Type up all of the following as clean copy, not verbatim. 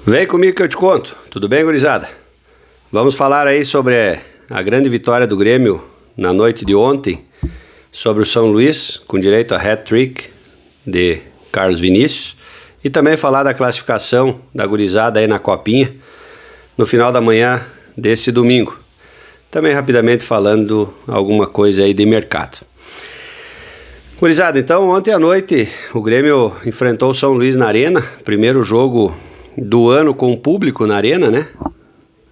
Vem comigo que eu te conto. Tudo bem, gurizada? Vamos falar aí sobre a grande vitória do Grêmio na noite de ontem sobre o São Luís, com direito a hat-trick de Carlos Vinícius, e também falar da classificação da gurizada aí na Copinha no final da manhã desse domingo. Também rapidamente falando alguma coisa aí de mercado. Gurizada, então ontem à noite o Grêmio enfrentou o São Luís na Arena, primeiro jogo do ano com o público na Arena, né?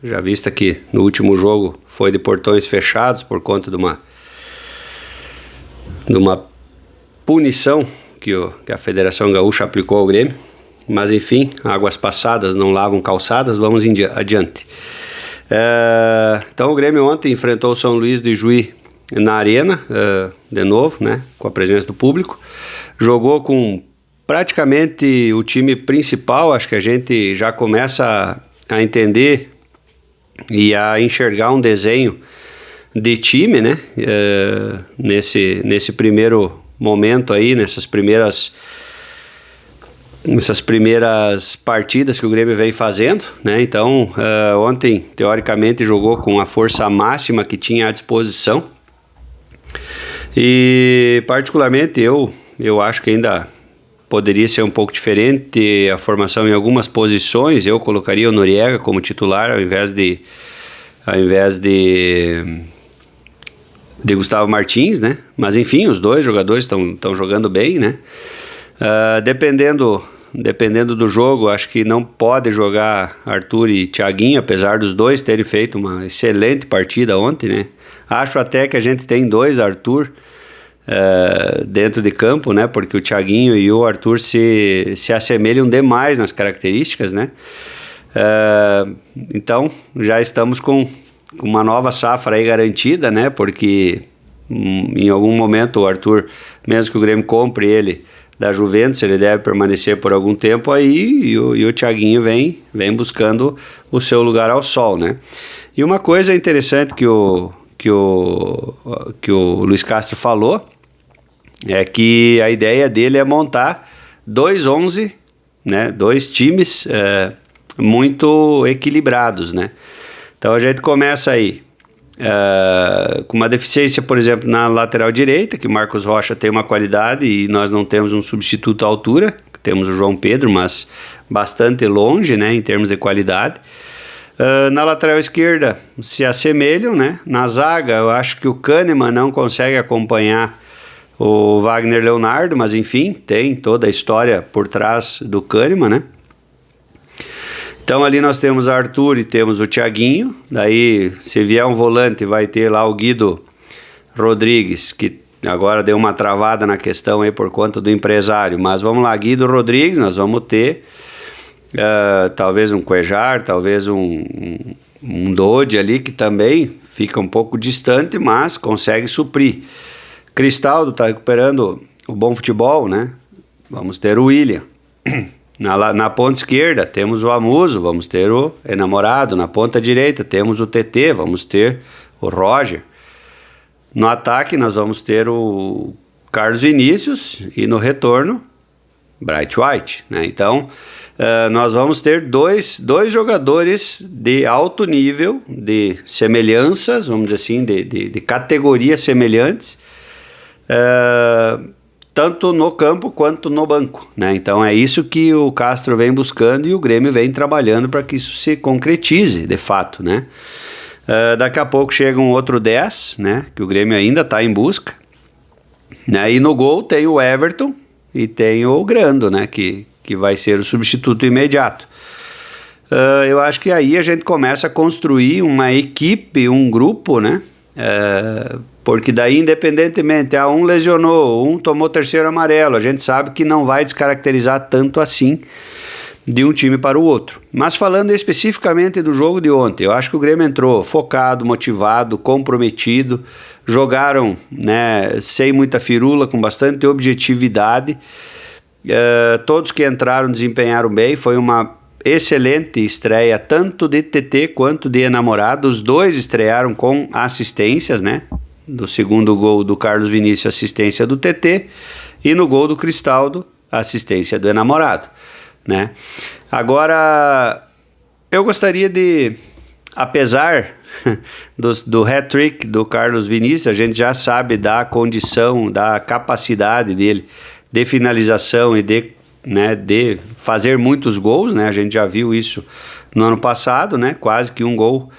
Já vista que no último jogo foi de portões fechados por conta de uma punição que a Federação Gaúcha aplicou ao Grêmio. Mas enfim, águas passadas não lavam calçadas, vamos adiante. Então o Grêmio ontem enfrentou o São Luís de Juí na Arena, de novo, né? Com a presença do público. Jogou com praticamente o time principal. Acho que a gente já começa a entender e a enxergar um desenho de time, né? Nesse primeiro momento aí, nessas primeiras partidas que o Grêmio vem fazendo, né? Então, ontem, teoricamente, jogou com a força máxima que tinha à disposição. E, particularmente, eu acho que ainda poderia ser um pouco diferente a formação em algumas posições. Eu colocaria o Noriega como titular ao invés de Gustavo Martins, né? Mas enfim, os dois jogadores estão jogando bem, né? Dependendo do jogo, acho que não pode jogar Arthur e Thiaguinho, apesar dos dois terem feito uma excelente partida ontem, né? Acho até que a gente tem dois Arthur dentro de campo, né? Porque o Thiaguinho e o Arthur se assemelham demais nas características, né? Então já estamos com uma nova safra aí garantida, né? Porque em algum momento o Arthur, mesmo que o Grêmio compre ele da Juventus, ele deve permanecer por algum tempo aí, e o Thiaguinho vem buscando o seu lugar ao sol, né? E uma coisa interessante que o Luiz Castro falou é que a ideia dele é montar dois 11, né? Dois times muito equilibrados, né? Então a gente começa aí com uma deficiência, por exemplo, na lateral direita, que o Marcos Rocha tem uma qualidade e nós não temos um substituto à altura. Temos o João Pedro, mas bastante longe, né, em termos de qualidade. Na lateral esquerda se assemelham, né? Na zaga eu acho que o Kahneman não consegue acompanhar o Wagner Leonardo, mas enfim, tem toda a história por trás do Kahneman, né? Então ali nós temos Arthur e temos o Thiaguinho. Daí, se vier um volante, vai ter lá o Guido Rodrigues, que agora deu uma travada na questão aí por conta do empresário. Mas vamos lá, Guido Rodrigues, nós vamos ter talvez um Cuejar, talvez um Dodge ali, que também fica um pouco distante, mas consegue suprir. Cristaldo está recuperando o bom futebol, né? Vamos ter o William. Na ponta esquerda temos o Amuso, vamos ter o Enamorado. Na ponta direita temos o TT, vamos ter o Roger. No ataque nós vamos ter o Carlos Vinícius e no retorno Bright White, né? Então nós vamos ter dois jogadores de alto nível, de semelhanças, vamos dizer assim, de categorias semelhantes, tanto no campo quanto no banco, né? Então é isso que o Castro vem buscando e o Grêmio vem trabalhando para que isso se concretize de fato, né? Daqui a pouco chega um outro 10, né? Que o Grêmio ainda está em busca, né? E no gol tem o Everton e tem o Grando, né? Que vai ser o substituto imediato. Eu acho que aí a gente começa a construir uma equipe, um grupo, né? Porque daí, independentemente, um lesionou, um tomou terceiro amarelo, a gente sabe que não vai descaracterizar tanto assim de um time para o outro. Mas falando especificamente do jogo de ontem, eu acho que o Grêmio entrou focado, motivado, comprometido, jogaram, né, sem muita firula, com bastante objetividade. Todos que entraram desempenharam bem, foi uma excelente estreia, tanto de TT quanto de Enamorado. Os dois estrearam com assistências, né? Do segundo gol do Carlos Vinícius, assistência do TT, e no gol do Cristaldo, assistência do Enamorado. né? Agora, eu gostaria de, apesar do hat-trick do Carlos Vinícius, a gente já sabe da condição, da capacidade dele de finalização e de fazer muitos gols, né? A gente já viu isso no ano passado, né? Quase que um gol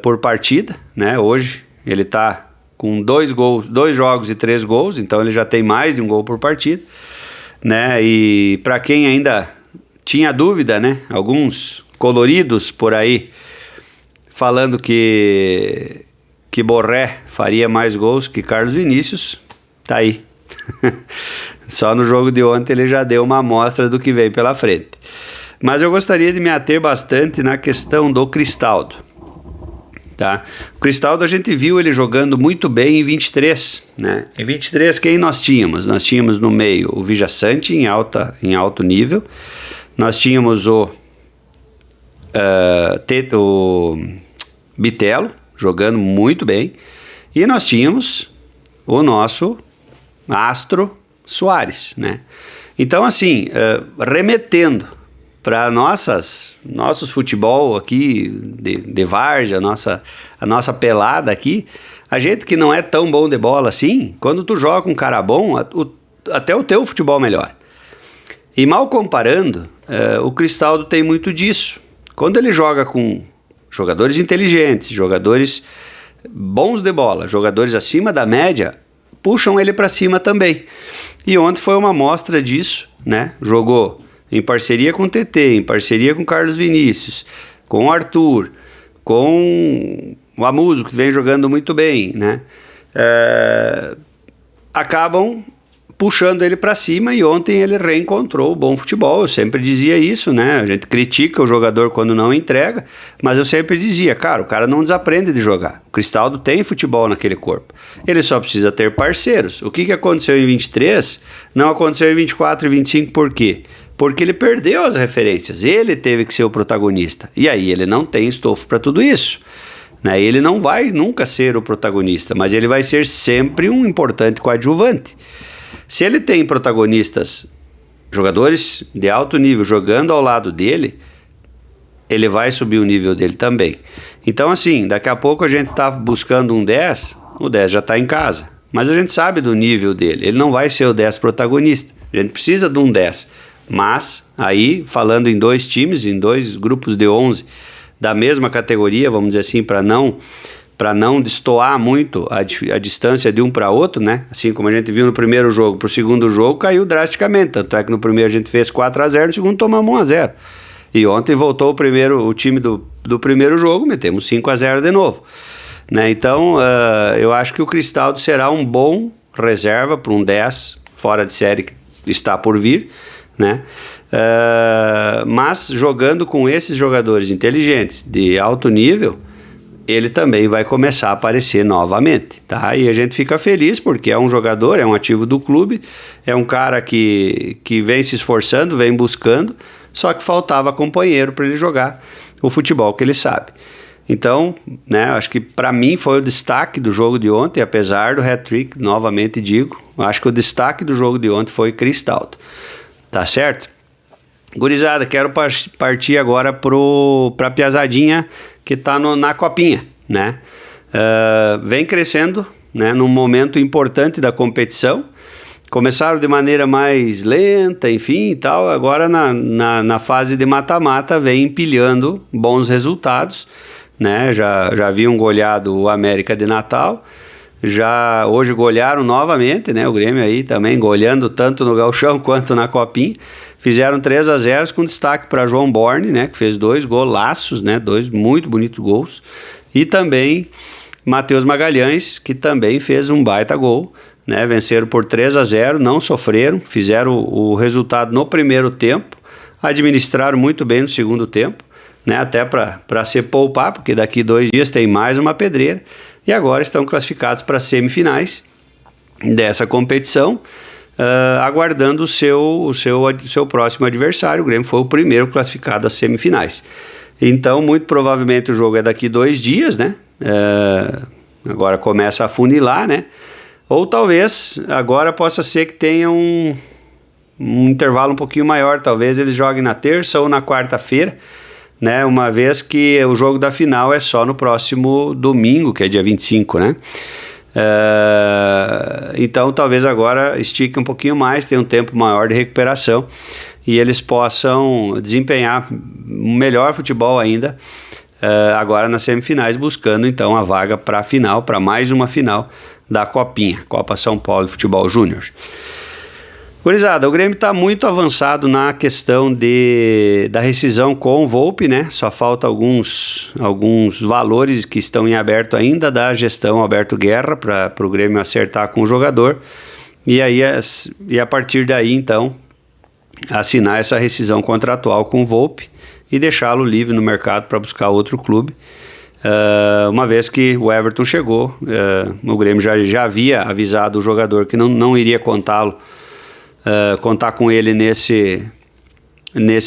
por partida, né? Hoje ele está com 2 jogos e 3 gols, então ele já tem mais de um gol por partida, né? E para quem ainda tinha dúvida, né? Alguns coloridos por aí falando que Borré faria mais gols que Carlos Vinícius, tá aí. Só no jogo de ontem ele já deu uma amostra do que vem pela frente. Mas eu gostaria de me ater bastante na questão do Cristaldo. Tá? O Cristaldo, a gente viu ele jogando muito bem em 23, né? Em 23 quem nós tínhamos? Nós tínhamos no meio o Vijaçante em alto nível. Nós tínhamos o Bitelo jogando muito bem, e nós tínhamos o nosso astro Soares, né? Então, assim, remetendo para nossos futebol aqui de várzea, a nossa pelada aqui, a gente que não é tão bom de bola assim, quando tu joga com um cara bom, até o teu futebol melhora. E mal comparando, o Cristaldo tem muito disso. Quando ele joga com jogadores inteligentes, jogadores bons de bola, jogadores acima da média, puxam ele para cima também. E ontem foi uma amostra disso, né? Jogou em parceria com o TT, em parceria com o Carlos Vinícius, com o Arthur, com o Amuso, que vem jogando muito bem, né? Acabam puxando ele para cima, e ontem ele reencontrou o bom futebol. Eu sempre dizia isso, né? A gente critica o jogador quando não entrega, mas eu sempre dizia, cara, o cara não desaprende de jogar. O Cristaldo tem futebol naquele corpo. Ele só precisa ter parceiros. O que aconteceu em 23 não aconteceu em 24 e 25, por quê? Porque ele perdeu as referências. Ele teve que ser o protagonista. E aí ele não tem estofo para tudo isso, né? Ele não vai nunca ser o protagonista, mas ele vai ser sempre um importante coadjuvante. Se ele tem protagonistas, jogadores de alto nível jogando ao lado dele, ele vai subir o nível dele também. Então, assim, daqui a pouco a gente está buscando um 10, o 10 já está em casa. Mas a gente sabe do nível dele, ele não vai ser o 10 protagonista. A gente precisa de um 10. Mas, aí, falando em 2 times, em 2 grupos de 11 da mesma categoria, vamos dizer assim, para não destoar muito a distância de um para outro, né? Assim como a gente viu no primeiro jogo, para o segundo jogo caiu drasticamente. Tanto é que no primeiro a gente fez 4-0, no segundo tomamos 1-0. E ontem voltou o time do primeiro jogo, metemos 5-0 de novo, né? Então, eu acho que o Cristaldo será um bom reserva para um 10 fora de série que está por vir, né? Mas jogando com esses jogadores inteligentes de alto nível, ele também vai começar a aparecer novamente, tá? E a gente fica feliz porque é um jogador, é um ativo do clube, é um cara que vem se esforçando, vem buscando, só que faltava companheiro para ele jogar o futebol que ele sabe. Então, né, acho que para mim foi o destaque do jogo de ontem, apesar do hat-trick, novamente digo, acho que o destaque do jogo de ontem foi Cristaldo, tá certo? Gurizada, quero partir agora para a piazadinha que está na copinha, né? Vem crescendo, né, num momento importante da competição. Começaram de maneira mais lenta, enfim e tal. Agora na fase de mata-mata vem empilhando bons resultados, né? Já haviam goleado o América de Natal. Hoje golearam novamente, né? O Grêmio aí também goleando tanto no Gauchão quanto na Copinha. Fizeram 3-0 com destaque para João Borne, né? Que fez 2 golaços, né? 2 muito bonitos gols. E também Matheus Magalhães, que também fez um baita gol, né? Venceram por 3-0, não sofreram, fizeram o resultado no primeiro tempo, administraram muito bem no segundo tempo, né? Até para se poupar, porque daqui 2 dias tem mais uma pedreira. E agora estão classificados para as semifinais dessa competição, aguardando o seu próximo adversário. O Grêmio foi o primeiro classificado às semifinais. Então, muito provavelmente o jogo é daqui 2 dias, né? Agora começa a funilar, né? Ou talvez agora possa ser que tenha um intervalo um pouquinho maior, talvez eles joguem na terça ou na quarta-feira, né, uma vez que o jogo da final é só no próximo domingo, que é dia 25, né? Então talvez agora estique um pouquinho mais, tenha um tempo maior de recuperação e eles possam desempenhar um melhor futebol ainda agora nas semifinais, buscando então a vaga para a final, para mais uma final da Copinha, Copa São Paulo de Futebol Júnior. Gurizada, o Grêmio está muito avançado na questão da rescisão com o Volpi, né? Só falta alguns valores que estão em aberto ainda da gestão Alberto Guerra para o Grêmio acertar com o jogador. E a partir daí, então, assinar essa rescisão contratual com o Volpi e deixá-lo livre no mercado para buscar outro clube. Uma vez que o Everton chegou, o Grêmio já havia avisado o jogador que não iria contar com ele nesse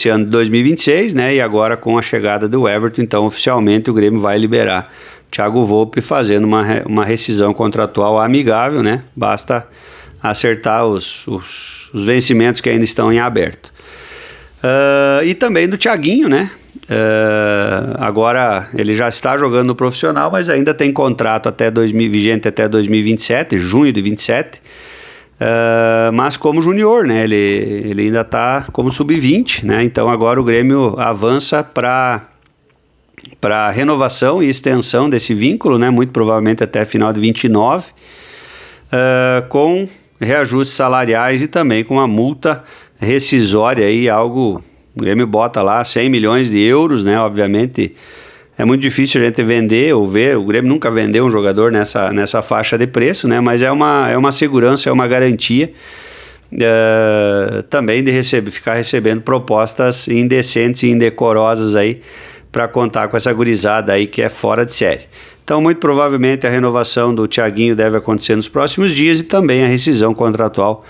ano de 2026, né? E agora com a chegada do Everton, então oficialmente o Grêmio vai liberar Thiago Volpi fazendo uma rescisão contratual amigável, né? Basta acertar os vencimentos que ainda estão em aberto. E também do Thiaguinho, né? Agora ele já está jogando no profissional, mas ainda tem contrato vigente até 2027, junho de 27. Mas como junior, né? Ele ainda está como sub-20, né? Então agora o Grêmio avança para renovação e extensão desse vínculo, né? Muito provavelmente até final de 29, com reajustes salariais e também com uma multa rescisória aí, o Grêmio bota lá 100 milhões de euros, né? Obviamente é muito difícil a gente vender ou ver, o Grêmio nunca vendeu um jogador nessa faixa de preço, né? Mas é uma segurança, é uma garantia também de ficar recebendo propostas indecentes e indecorosas aí para contar com essa gurizada aí que é fora de série. Então, muito provavelmente a renovação do Thiaguinho deve acontecer nos próximos dias e também a rescisão contratual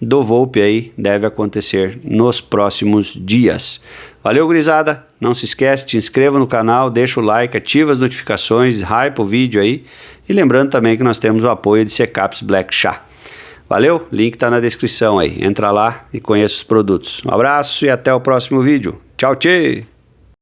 do Volpi aí deve acontecer nos próximos dias. Valeu, gurizada! Não se esquece, te inscreva no canal, deixa o like, ativa as notificações, hypa o vídeo aí. E lembrando também que nós temos o apoio de Secaps Black Chá. Valeu? Link tá na descrição aí. Entra lá e conheça os produtos. Um abraço e até o próximo vídeo. Tchau, tchau!